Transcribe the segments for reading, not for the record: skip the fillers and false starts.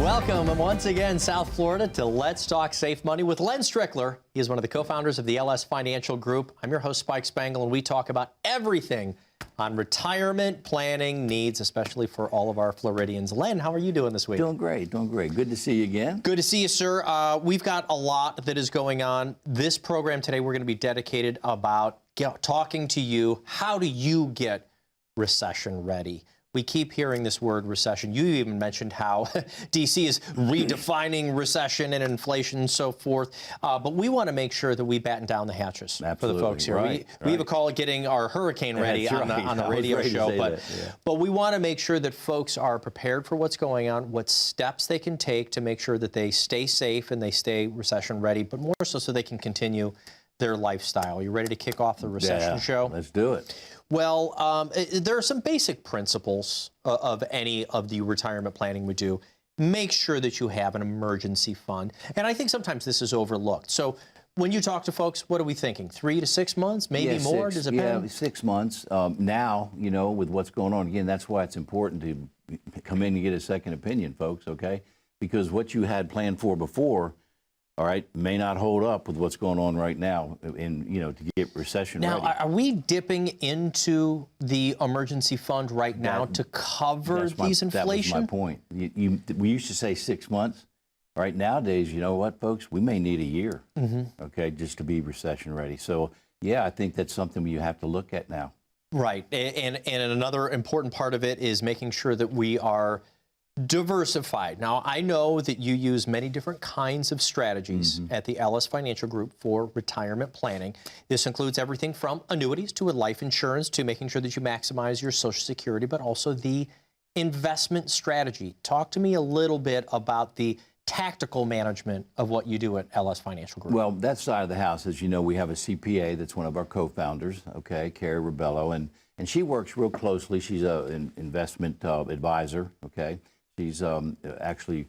Welcome once again, South Florida, to Let's Talk Safe Money with Len Strickler. He is one of the co-founders of the LS Financial Group. I'm your host, Spike Spangle, and we talk about everything on retirement planning needs, especially for all of our Floridians. Len, how are you doing this week? Doing great, doing great. Good to see you again. Good to see you, sir. We've got a lot that is going on. This program today, we're going to be dedicated about talking to you. How do you get recession ready? We keep hearing this word recession. You even mentioned how D.C. is redefining recession and inflation and so forth. But we want to make sure that we batten down the hatches for the folks here. Right, we even call it getting our hurricane ready on the radio show. But we want to make sure that folks are prepared for what's going on, what steps they can take to make sure that they stay safe and they stay recession ready, but more so they can continue their lifestyle. You ready to kick off the recession show? Let's do it. Well, there are some basic principles of any of the retirement planning we do. Make sure that you have an emergency fund. And I think sometimes this is overlooked. So when you talk to folks, what are we thinking? 3 to 6 months, maybe more? Does it depend? Yeah, 6 months. Now, you know, with what's going on, again, that's why it's important to come in and get a second opinion, folks, okay? Because what you had planned for before, all right, may not hold up with what's going on right now, and you know, to get recession ready. Now, are we dipping into the emergency fund right now to cover these inflation? That was my point. We used to say 6 months. Right nowadays, you know what, folks? We may need a year, okay, just to be recession ready. So, yeah, I think that's something you have to look at now. Right, and another important part of it is making sure that we are diversified. Now, I know that you use many different kinds of strategies at the LS Financial Group for retirement planning. This includes everything from annuities to a life insurance to making sure that you maximize your Social Security, but also the investment strategy. Talk to me a little bit about the tactical management of what you do at LS Financial Group. Well, that side of the house, as you know, we have a CPA that's one of our co-founders, okay, 𝘁𝘅-𝗳𝗄𝗧, and she works real closely. She's an investment advisor, okay. She's actually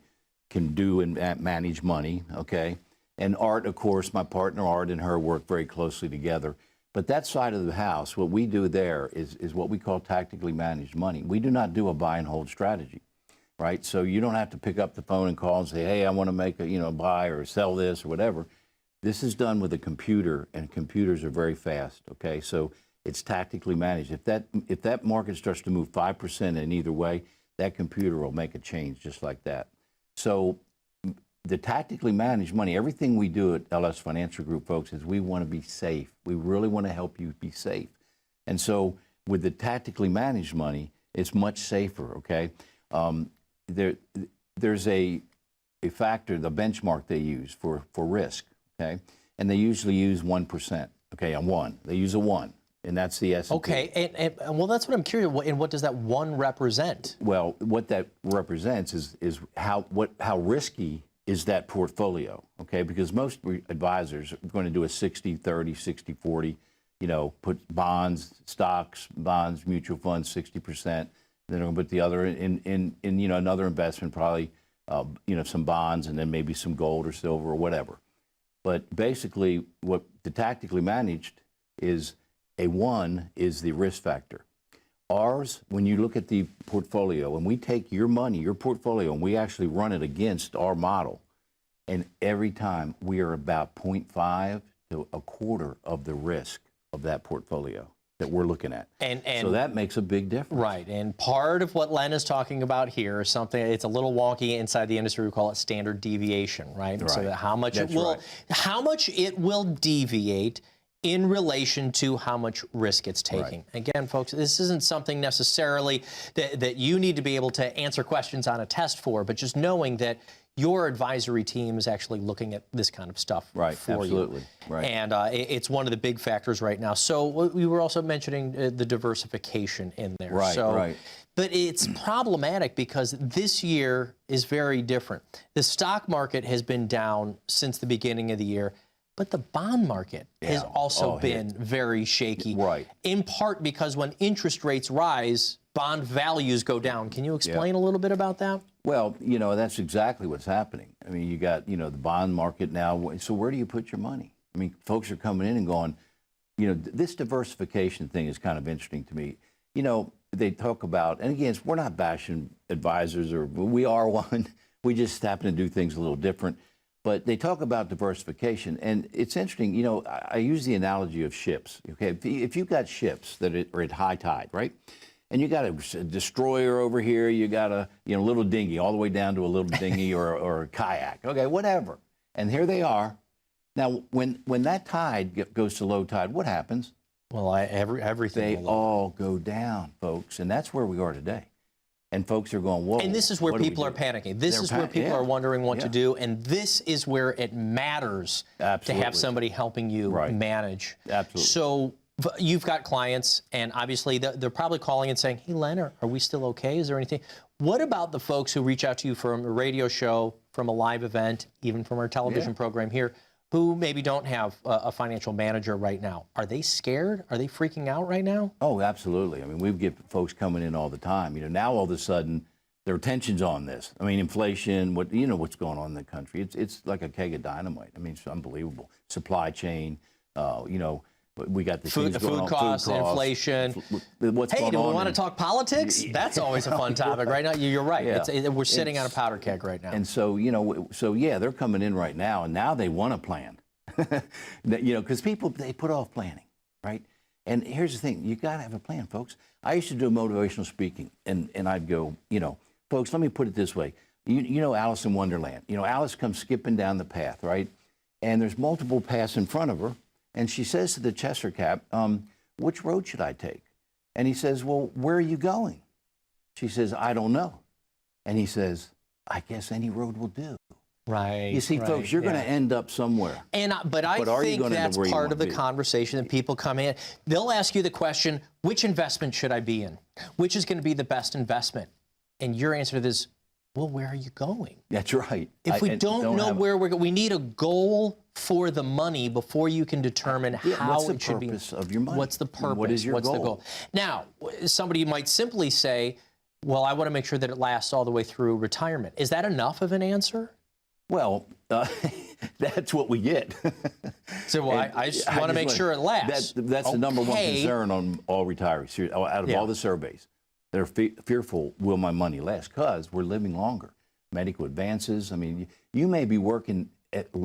can do and manage money, okay? And Art, of course, my partner Art and her work very closely together. But that side of the house, what we do there is what we call tactically managed money. We do not do a buy and hold strategy, right? So you don't have to pick up the phone and call and say, hey, I want to make a, buy or sell this or whatever. This is done with a computer, and computers are very fast, okay? So it's tactically managed. If that market starts to move 5% in either way, that computer will make a change just like that. So the tactically managed money, everything we do at LS Financial Group, folks, is we want to be safe. We really want to help you be safe. And so with the tactically managed money, it's much safer, okay? There's a factor, the benchmark they use for risk, okay? And they usually use 1%, okay, a 1. They use a 1. And that's the S&P. Okay, and well, that's what I'm curious. And what does that 1 represent? Well, what that represents is how risky is that portfolio? Okay, because most advisors are going to do a 60-30, 60-40. You know, put bonds, stocks, bonds, mutual funds, 60%. Then they're going to put the other in another investment, probably some bonds, and then maybe some gold or silver or whatever. But basically, what the tactically managed is. A 1 is the risk factor. Ours, when you look at the portfolio, and we take your money, your portfolio, and we actually run it against our model, and every time we are about 0.5 to a quarter of the risk of that portfolio that we're looking at. And so that makes a big difference. Right, and part of what Len is talking about here is something, it's a little wonky inside the industry, we call it standard deviation, right? So that how much it will deviate in relation to how much risk it's taking. Right. Again, folks, this isn't something necessarily that you need to be able to answer questions on a test for, but just knowing that your advisory team is actually looking at this kind of stuff for you. Right. And it's one of the big factors right now. So we were also mentioning the diversification in there. Right. But it's problematic because this year is very different. The stock market has been down since the beginning of the year. But the bond market has also been very shaky, in part because when interest rates rise, bond values go down. Can you explain a little bit about that? Well, that's exactly what's happening. I mean, you got, the bond market now. So where do you put your money? I mean, folks are coming in and going, this diversification thing is kind of interesting to me. They talk about, and again, we're not bashing advisors, or we are one. We just happen to do things a little different. But they talk about diversification, and it's interesting. You know, I use the analogy of ships. Okay, if you've got ships that are at high tide, right, and you got a destroyer over here, you got a little dinghy all the way down to a little dinghy or a kayak. Okay, whatever. And here they are. Now, when that tide goes to low tide, what happens? Well, everything. They all go down, folks, and that's where we are today. And folks are going, whoa. And this is where people are panicking. This is where people are wondering what to do. And this is where it matters to have somebody helping you manage. Absolutely. So you've got clients, and obviously they're probably calling and saying, hey, Len, are we still okay? Is there anything? What about the folks who reach out to you from a radio show, from a live event, even from our television program here, who maybe don't have a financial manager right now? Are they scared? Are they freaking out right now? Oh, absolutely. I mean, we get folks coming in all the time. You know, now all of a sudden, their attention's on this. I mean, inflation, what's going on in the country. It's like a keg of dynamite. I mean, it's unbelievable. Supply chain, we got the food costs, inflation. What's going on? Do we want to talk politics? That's always a fun topic right now. You're right. Yeah. We're sitting on a powder keg right now. And so, they're coming in right now, and now they want to plan. Because people, they put off planning, right? And here's the thing. You got to have a plan, folks. I used to do motivational speaking, and I'd go, folks, let me put it this way. You know Alice in Wonderland. Alice comes skipping down the path, right? And there's multiple paths in front of her. And she says to the Cheshire Cat, which road should I take? And he says, well, where are you going? She says, I don't know. And he says, I guess any road will do. Right. You see, folks, you're going to end up somewhere. But I think that's part of the conversation that people come in. They'll ask you the question, which investment should I be in? Which is going to be the best investment? And your answer to this is, well, where are you going? That's right. If we don't know where we're going, we need a goal for the money before you can determine how it should be. What's the purpose of your money? What's the purpose? What is your goal? The goal? Now, somebody might simply say, well, I want to make sure that it lasts all the way through retirement. Is that enough of an answer? Well, that's what we get. So I just want to make sure it lasts. That's the number one concern on all retirees. Out of all the surveys, they're fearful, will my money last? Because we're living longer. Medical advances. I mean, you may be working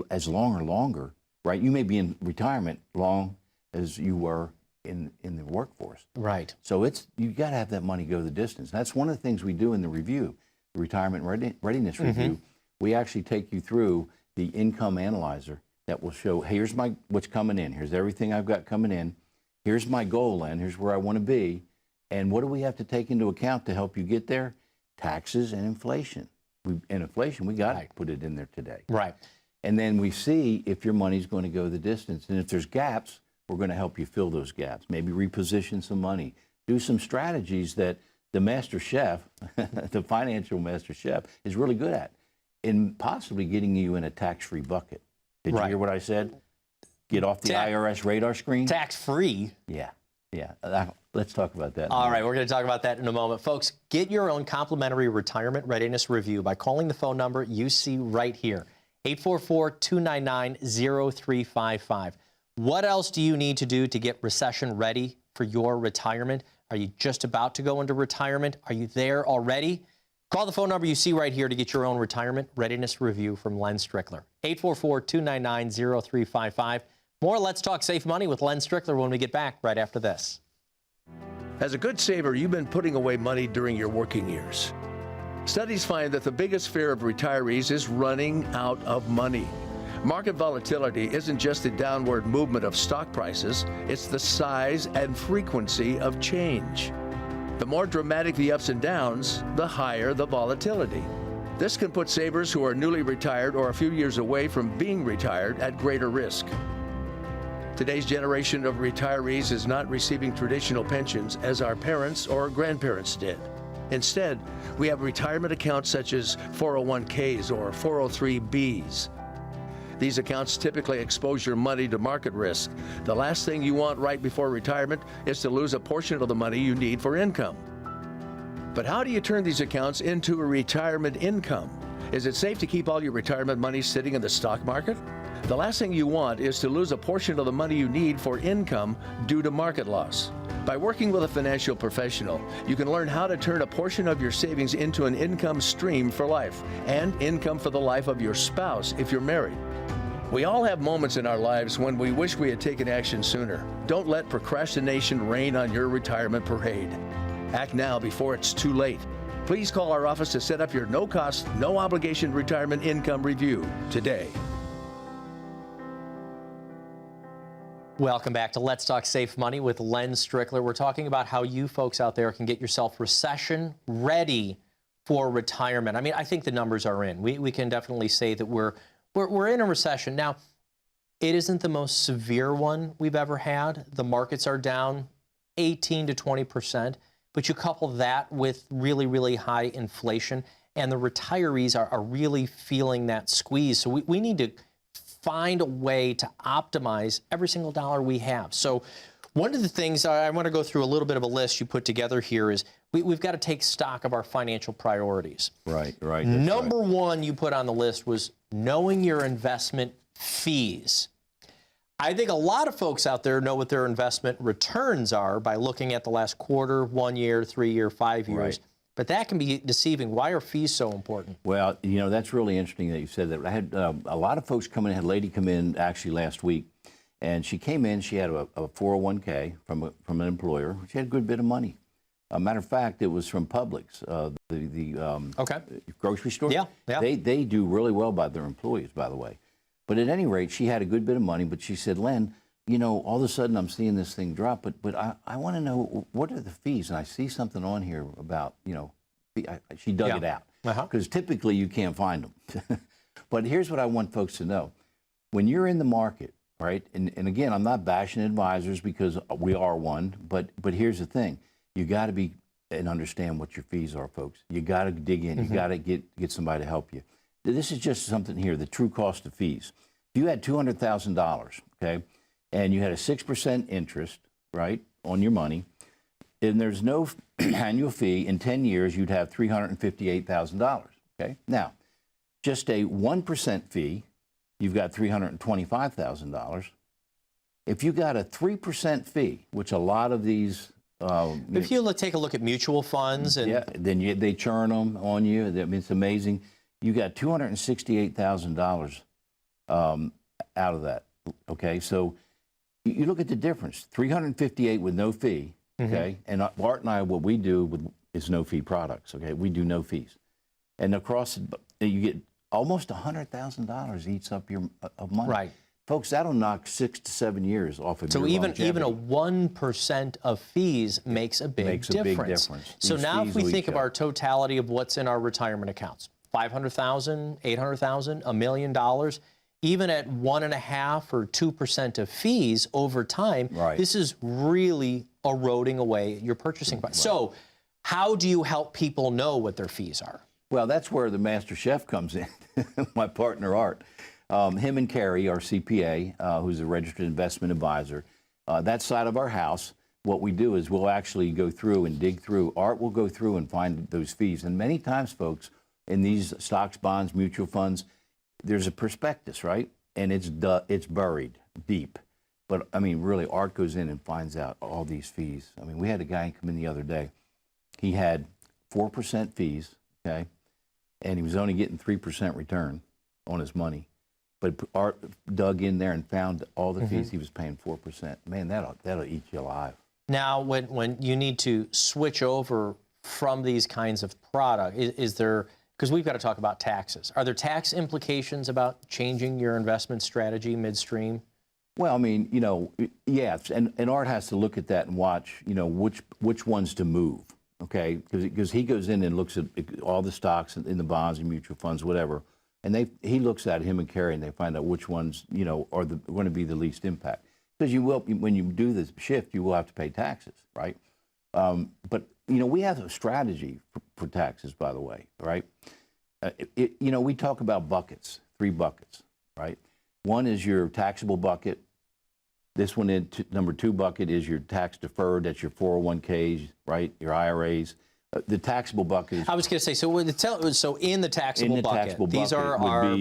as long or longer, right? You may be in retirement long as you were in the workforce. Right. So you got to have that money go the distance. That's one of the things we do in the review, the retirement readiness review. We actually take you through the income analyzer that will show, hey, here's what's coming in. Here's everything I've got coming in. Here's my goal, and here's where I want to be. And what do we have to take into account to help you get there? Taxes and inflation. We got to put it in there today. Right. And then we see if your money's going to go the distance. And if there's gaps, we're going to help you fill those gaps. Maybe reposition some money. Do some strategies that the master chef, the financial master chef, is really good at, in possibly getting you in a tax-free bucket. Did you hear what I said? Get off the IRS radar screen? Tax-free? Yeah. Let's talk about that. All right, we're going to talk about that in a moment. Folks, get your own complimentary retirement readiness review by calling the phone number you see right here, 844-299-0355. What else do you need to do to get recession ready for your retirement? Are you just about to go into retirement? Are you there already? Call the phone number you see right here to get your own retirement readiness review from Len Strickler, 844-299-0355. More Let's Talk Safe Money with Len Strickler when we get back right after this. As a good saver, you've been putting away money during your working years. Studies find that the biggest fear of retirees is running out of money. Market volatility isn't just the downward movement of stock prices, it's the size and frequency of change. The more dramatic the ups and downs, the higher the volatility. This can put savers who are newly retired or a few years away from being retired at greater risk. Today's generation of retirees is not receiving traditional pensions as our parents or grandparents did. Instead, we have retirement accounts such as 401ks or 403bs. These accounts typically expose your money to market risk. The last thing you want right before retirement is to lose a portion of the money you need for income. But how do you turn these accounts into a retirement income? Is it safe to keep all your retirement money sitting in the stock market? The last thing you want is to lose a portion of the money you need for income due to market loss. By working with a financial professional, you can learn how to turn a portion of your savings into an income stream for life and income for the life of your spouse if you're married. We all have moments in our lives when we wish we had taken action sooner. Don't let procrastination reign on your retirement parade. Act now before it's too late. Please call our office to set up your no-cost, no-obligation retirement income review today. Welcome back to Let's Talk Safe Money with Len Strickler. We're talking about how you folks out there can get yourself recession ready for retirement. I mean, I think the numbers are in. We can definitely say that we're in a recession. Now, it isn't the most severe one we've ever had. The markets are down 18 to 20%, but you couple that with really, really high inflation, and the retirees are really feeling that squeeze. So we need to find a way to optimize every single dollar we have. So one of the things I want to go through a little bit of a list you put together here is we've got to take stock of our financial priorities. Right. Number one you put on the list was knowing your investment fees. I think a lot of folks out there know what their investment returns are by looking at the last quarter, 1 year, 3 year, 5 years. Right. But that can be deceiving. Why are fees so important? Well, you know, that's really interesting that you said that. I had a lot of folks come in. I had a lady come in actually last week, and she came in. She had a 401k from an employer. She had a good bit of money. Matter of fact, it was from Publix, the grocery store. Yeah. They do really well by their employees, by the way. But at any rate, she had a good bit of money. But she said, Len, you know, all of a sudden I'm seeing this thing drop, but I want to know, what are the fees? And I see something on here about, you know, she dug it out. Because typically you can't find them. But here's what I want folks to know. When you're in the market, right, and again, I'm not bashing advisors because we are one, but here's the thing. You got to be and understand what your fees are, folks. You got to dig in. You got to get somebody to help you. This is just something here, the true cost of fees. If you had $200,000, okay, and you had a 6% interest, right, on your money, and there's no annual fee, in 10 years, you'd have $358,000, okay? Now, just a 1% fee, you've got $325,000. If you got a 3% fee, which a lot of these... if you take a look at mutual funds... and then they churn them on you. I mean, it's amazing. You got $268,000 out of that, okay? So you look at the difference, $358 with no fee, okay? And Art and I, what we do is no fee products, okay? We do no fees. And across, you get almost $100,000 eats up your money. Right. Folks, that'll knock 6 to 7 years off of your longevity. So even a 1% of fees makes a big difference. So now if we think of our totality of what's in our retirement accounts, $500,000, $800,000, $1 million, even at 1.5% or 2% of fees over time, this is really eroding away your purchasing price. So how do you help people know what their fees are? Well, that's where the master chef comes in, my partner Art. Him and Carrie, our CPA, who's a registered investment advisor, that side of our house, what we do is we'll actually go through and dig through. Art will go through and find those fees. And many times, folks, in these stocks, bonds, mutual funds, there's a prospectus, right? And it's buried deep. But, I mean, really, Art goes in and finds out all these fees. I mean, we had a guy come in the other day. He had 4% fees, okay? And he was only getting 3% return on his money. But Art dug in there and found all the fees he was paying 4%. Man, that'll eat you alive. Now, when you need to switch over from these kinds of product, is there, because we've got to talk about taxes. Are there tax implications about changing your investment strategy midstream? Well, I mean, you know, yes, and Art has to look at that and watch, you know, which ones to move, okay? Because he goes in and looks at all the stocks in the bonds and mutual funds, whatever, and he looks at him and Carrie, and they find out which ones, you know, are going to be the least impact. Because you will, when you do this shift, you will have to pay taxes, right? But you know, we have a strategy for taxes, by the way, right? You know, we talk about buckets, 3 buckets, right? One is your taxable bucket. This one, number 2 bucket, is your tax deferred. That's your 401ks, right? Your IRAs. The taxable bucket is... I was going to say, so in the taxable bucket, these are our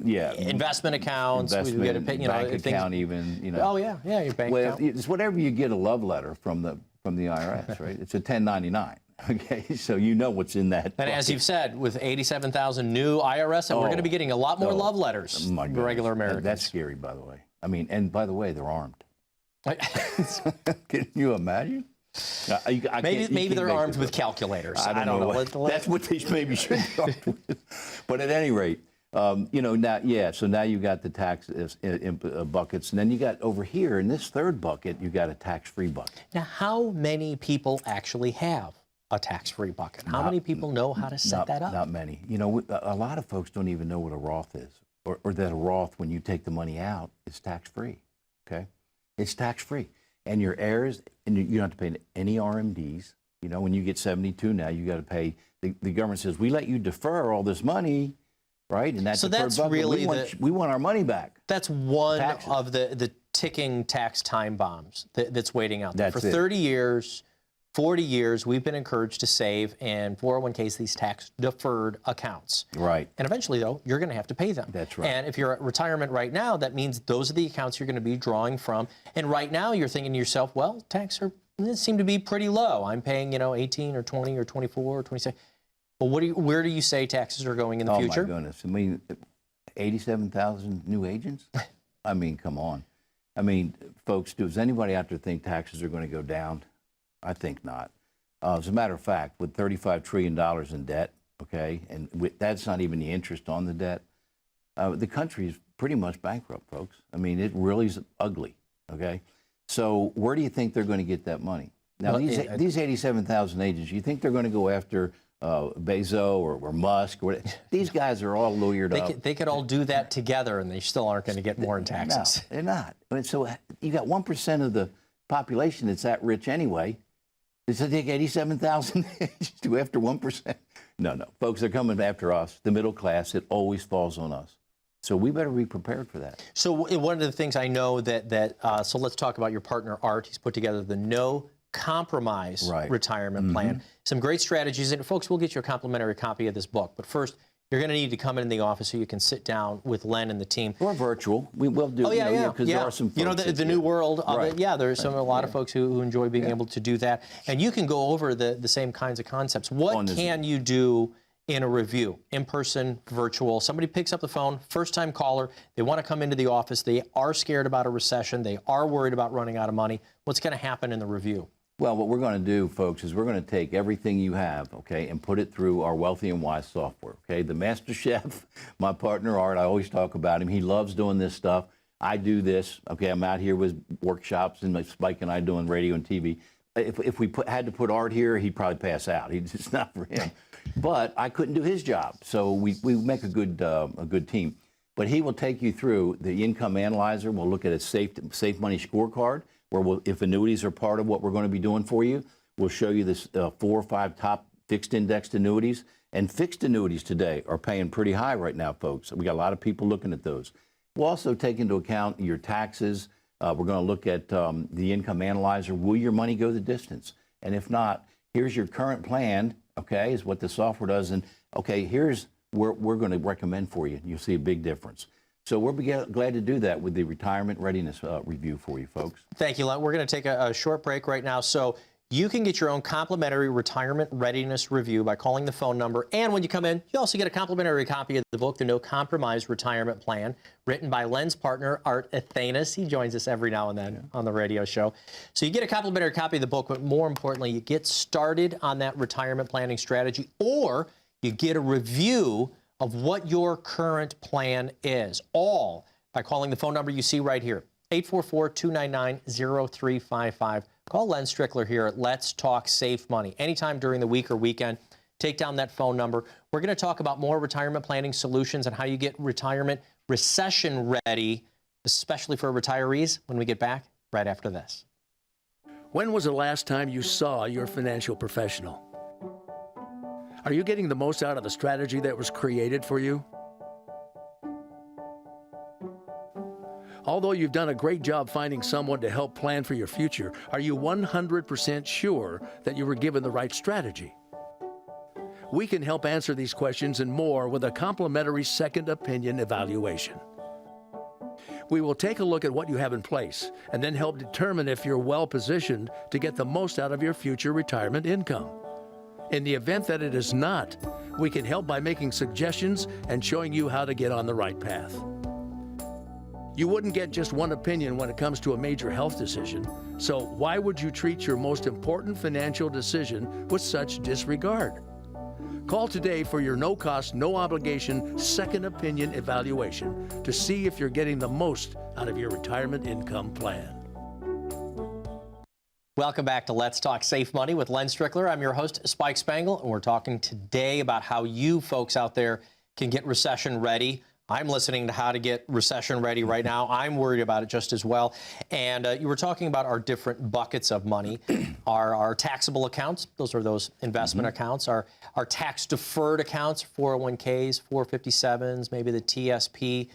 investment accounts. Investment, we get a, you know, bank account even, you know. Oh, yeah, your bank account. It's whatever you get a love letter from the from the IRS, right? It's a 1099. Okay, so you know what's in that. And bucket. as you've said, with 87,000 new IRS, and we're going to be getting a lot more love letters my for goodness. regular Americans. That's scary, by the way. I mean, and by the way, they're armed. Can you imagine? Maybe they're armed with calculators. I don't know. That's what they maybe should be armed with. But at any rate, you know, so now you got the tax buckets, and then you got over here in this third bucket, you got a tax-free bucket. Now, how many people actually have a tax-free bucket? How many people know how to set that up? Not many. You know, a lot of folks don't even know what a Roth is, or that a Roth, when you take the money out, is tax-free. Okay, it's tax-free, and your heirs, and you don't have to pay any RMDs. You know, when you get 72 now, you got to pay. The government says, we let you defer all this money, right? And that's really we want our money back. That's one of the ticking tax time bombs that's waiting out there. For 30 years, 40 years, we've been encouraged to save in 401ks, these tax-deferred accounts. Right. And eventually, though, you're going to have to pay them. That's right. And if you're at retirement right now, that means those are the accounts you're going to be drawing from. And right now, you're thinking to yourself, well, taxes seem to be pretty low. I'm paying, 18 or 20 or 24 or 26. But where do you say taxes are going in the future? Oh, my goodness. I mean, 87,000 new agents? I mean, come on. I mean, folks, does anybody out there think taxes are going to go down? I think not. As a matter of fact, with $35 trillion in debt, okay, and that's not even the interest on the debt, the country is pretty much bankrupt, folks. I mean, it really is ugly, okay? So where do you think they're going to get that money? Now, these 87,000 agents, you think they're going to go after Bezos or Musk? Or these guys are all lawyered up. They could all do that together, and they still aren't going to get more in taxes. No, they're not. I mean, so you got 1% of the population that's that rich anyway. Does it take 87,000 to go after 1%? No. Folks, they're coming after us, the middle class. It always falls on us. So we better be prepared for that. So one of the things I know so let's talk about your partner, Art. He's put together the No Compromise retirement plan. Some great strategies. And folks, we'll get you a complimentary copy of this book. But first, you're going to need to come in the office so you can sit down with Len and the team. Or virtual. We will do. Oh, yeah. Because there are some folks the new world of it. Yeah, there's a lot of folks who enjoy being able to do that. And you can go over the same kinds of concepts. What can you do in a review? In person, virtual. Somebody picks up the phone, first-time caller. They want to come into the office. They are scared about a recession. They are worried about running out of money. What's going to happen in the review? Well, what we're going to do, folks, is we're going to take everything you have, okay, and put it through our Wealthy and Wise software, okay? The master chef, my partner Art, I always talk about him. He loves doing this stuff. I do this, okay? I'm out here with workshops, and Spike and I doing radio and TV. If we had to put Art here, he'd probably pass out. It's not for him. But I couldn't do his job, so we make a good team. But he will take you through the income analyzer. We'll look at a safe money scorecard, where if annuities are part of what we're going to be doing for you, we'll show you this 4 or 5 top fixed indexed annuities. And fixed annuities today are paying pretty high right now, folks. We got a lot of people looking at those. We'll also take into account your taxes. We're going to look at the income analyzer. Will your money go the distance? And if not, here's your current plan, okay, is what the software does. And, okay, here's where we're going to recommend for you. You'll see a big difference. So we'll be glad to do that with the retirement readiness review for you, folks. Thank you, Len. We're going to take a short break right now. So you can get your own complimentary retirement readiness review by calling the phone number. And when you come in, you also get a complimentary copy of the book, The No Compromise Retirement Plan, written by Len's partner, 𝘬𝗓𝗍𝗓. He joins us every now and then on the radio show. So you get a complimentary copy of the book, but more importantly, you get started on that retirement planning strategy, or you get a review of what your current plan is, all by calling the phone number you see right here, 844-299-0355. Call Len Strickler here at Let's Talk Safe Money. Anytime during the week or weekend, take down that phone number. We're going to talk about more retirement planning solutions and how you get retirement recession ready, especially for retirees, when we get back right after this. When was the last time you saw your financial professional? Are you getting the most out of the strategy that was created for you? Although you've done a great job finding someone to help plan for your future, are you 100% sure that you were given the right strategy? We can help answer these questions and more with a complimentary second opinion evaluation. We will take a look at what you have in place and then help determine if you're well positioned to get the most out of your future retirement income. In the event that it is not, we can help by making suggestions and showing you how to get on the right path. You wouldn't get just one opinion when it comes to a major health decision, so why would you treat your most important financial decision with such disregard? Call today for your no-cost, no-obligation second opinion evaluation to see if you're getting the most out of your retirement income plan. Welcome back to Let's Talk Safe Money with Len Strickler. I'm your host, Spike Spangle, and we're talking today about how you folks out there can get recession ready. I'm listening to how to get recession ready right now. I'm worried about it just as well. And you were talking about our different buckets of money, our taxable accounts. Those are those investment accounts. Our tax-deferred accounts, 401ks, 457s, maybe the TSP,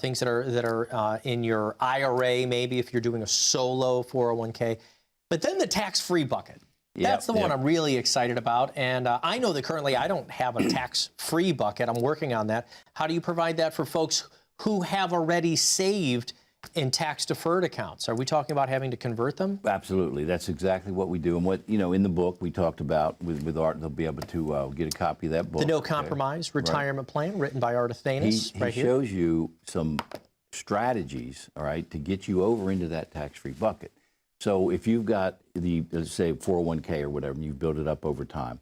things that are in your IRA, maybe if you're doing a solo 401k. But then the tax-free bucket. That's the one I'm really excited about. And I know that currently I don't have a tax-free bucket. I'm working on that. How do you provide that for folks who have already saved in tax-deferred accounts? Are we talking about having to convert them? Absolutely. That's exactly what we do. And what, in the book we talked about with Art, they'll be able to get a copy of that book. The No Compromise Retirement Plan, written by '𝗳𝗠𝗠𝗧, right here. He shows you some strategies, all right, to get you over into that tax-free bucket. So if you've got let's say 401k or whatever, and you've built it up over time,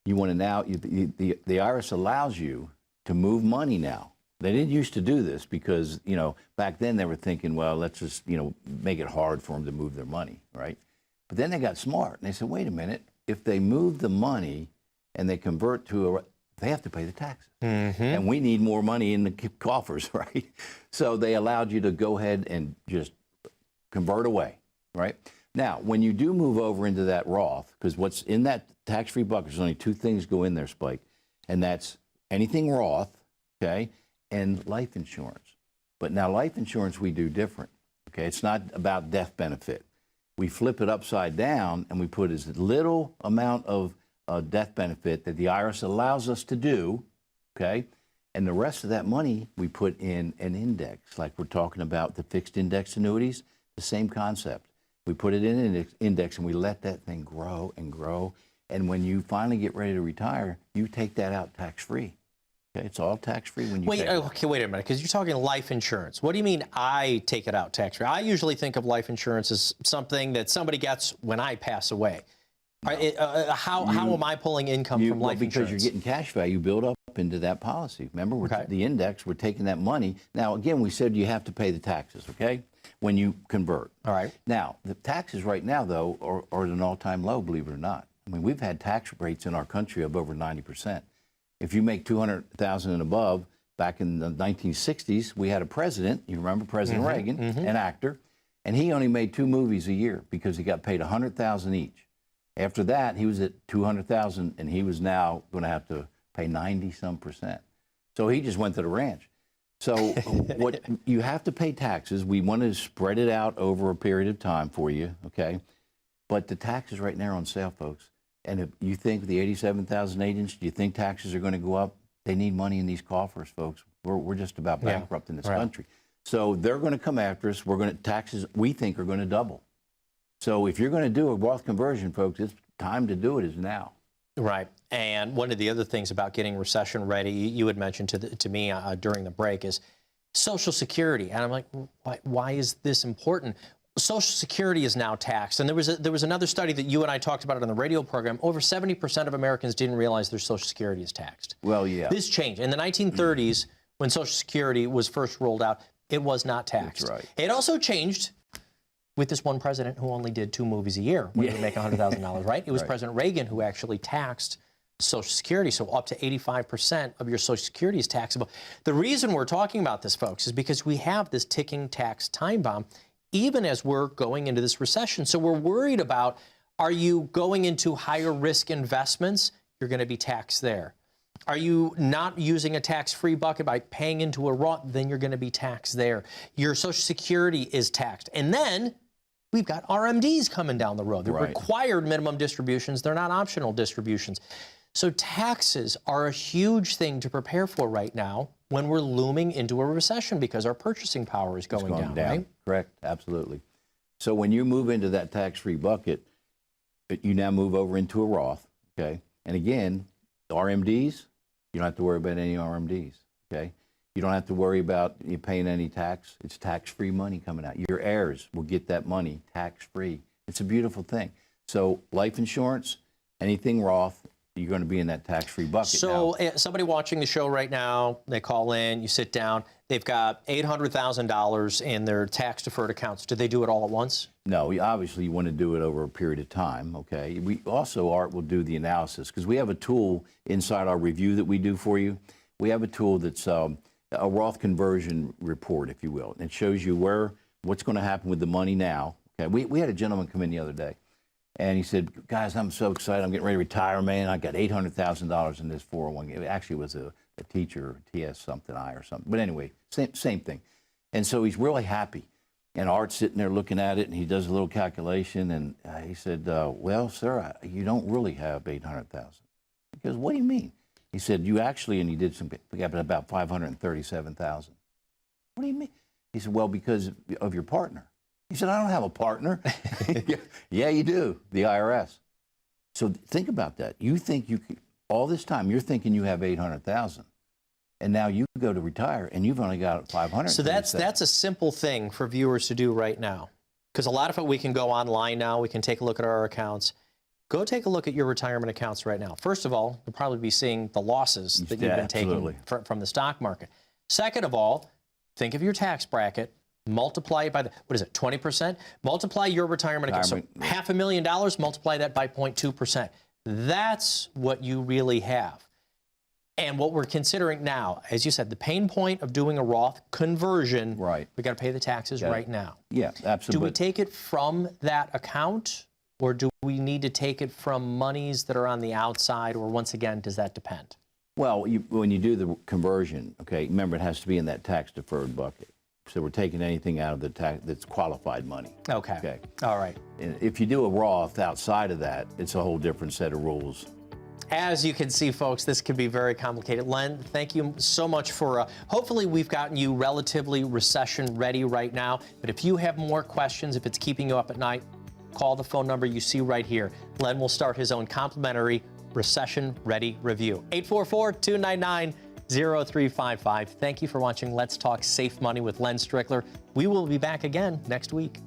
you want to now, the IRS allows you to move money now. They didn't used to do this because, back then they were thinking, well, let's just, make it hard for them to move their money, right? But then they got smart and they said, wait a minute, if they move the money and they convert to they have to pay the taxes. And we need more money in the coffers, right? So they allowed you to go ahead and just convert away. Right? Now, when you do move over into that Roth, because what's in that tax-free bucket, there's only two things go in there, Spike, and that's anything Roth, okay, and life insurance. But now life insurance we do different, okay? It's not about death benefit. We flip it upside down and we put as little amount of death benefit that the IRS allows us to do, okay? And the rest of that money we put in an index, like we're talking about the fixed index annuities, the same concept. We put it in an index and we let that thing grow and grow. And when you finally get ready to retire, you take that out tax-free. Okay, it's all tax-free when you take it. Okay, wait a minute, because you're talking life insurance. What do you mean I take it out tax-free? I usually think of life insurance as something that somebody gets when I pass away. No. How am I pulling income from life insurance? Because you're getting cash value built up into that policy. Remember, the index, we're taking that money. Now, again, we said you have to pay the taxes, okay, when you convert. All right. Now, the taxes right now, though, are at an all-time low, believe it or not. I mean, we've had tax rates in our country of over 90%. If you make $200,000 and above, back in the 1960s, we had a president, you remember President Reagan, an actor, and he only made 2 movies a year because he got paid $100,000 each. After that, he was at $200,000, and he was now going to have to pay 90-some%. So he just went to the ranch. So what you have to pay taxes. We want to spread it out over a period of time for you, okay? But the taxes right now are on sale, folks. And if you think the 87,000 agents, do you think taxes are going to go up? They need money in these coffers, folks. We're just about bankrupt in this country. So they're going to come after us. Taxes, we think, are going to double. So if you're going to do a Roth conversion, folks, it's time to do it is now. Right. And one of the other things about getting recession ready, you had mentioned to me during the break, is Social Security. And I'm like, why is this important? Social Security is now taxed. And there was another study that you and I talked about it on the radio program. Over 70% of Americans didn't realize their Social Security is taxed. Well, yeah. This changed. In the 1930s, when Social Security was first rolled out, it was not taxed. That's right. It also changed with this one president who only did 2 movies a year when he make $100,000, right? It was President Reagan who actually taxed Social Security, so up to 85% of your Social Security is taxable. The reason we're talking about this, folks, is because we have this ticking tax time bomb, even as we're going into this recession. So we're worried about, are you going into higher risk investments? You're going to be taxed there. Are you not using a tax-free bucket by paying into a Roth? Then you're going to be taxed there. Your Social Security is taxed. And then we've got RMDs coming down the road. They're required minimum distributions. They're not optional distributions. So taxes are a huge thing to prepare for right now when we're looming into a recession because our purchasing power is going down, right? Correct, absolutely. So when you move into that tax-free bucket, you now move over into a Roth, okay? And again, RMDs, you don't have to worry about any RMDs, okay? You don't have to worry about you paying any tax. It's tax-free money coming out. Your heirs will get that money tax-free. It's a beautiful thing. So life insurance, anything Roth, you're going to be in that tax-free bucket. So somebody watching the show right now, they call in, you sit down, they've got $800,000 in their tax-deferred accounts. Do they do it all at once? No, obviously you want to do it over a period of time, okay? We also, Art will do the analysis because we have a tool inside our review that we do for you. We have a tool that's a Roth conversion report, if you will. And it shows you what's going to happen with the money now. Okay, we had a gentleman come in the other day. And he said, guys, I'm so excited. I'm getting ready to retire, man. I got $800,000 in this 401k. It actually was a teacher, TS something I or something. But anyway, same thing. And so he's really happy. And Art's sitting there looking at it, and he does a little calculation. And he said, well, sir, you don't really have $800,000. He goes, what do you mean? He said, you actually, and he did about $537,000. What do you mean? He said, well, because of your partner. He said, I don't have a partner. Yeah, you do, the IRS. So think about that. You think you could, all this time, you're thinking you have 800,000. And now you go to retire, and you've only got 500. So that's a simple thing for viewers to do right now. Because a lot of it, we can go online now. We can take a look at our accounts. Go take a look at your retirement accounts right now. First of all, you'll probably be seeing the losses that you've been taking from the stock market. Second of all, think of your tax bracket. Multiply it by the, 20%? Multiply your retirement account. So $500,000, multiply that by 0.2%. That's what you really have. And what we're considering now, as you said, the pain point of doing a Roth conversion, right? We got to pay the taxes right now. Yeah, absolutely. Do we take it from that account, or do we need to take it from monies that are on the outside, or once again, does that depend? Well, when you do the conversion, okay, remember it has to be in that tax-deferred bucket. So we're taking anything out of the tax that's qualified money. Okay. All right. And if you do a Roth outside of that, it's a whole different set of rules. As you can see, folks, this can be very complicated. Len, thank you so much for, hopefully we've gotten you relatively recession ready right now. But if you have more questions, if it's keeping you up at night, call the phone number you see right here. Len will start his own complimentary recession ready review. 844-299-0355. Thank you for watching Let's Talk Safe Money with Len Strickler. We will be back again next week.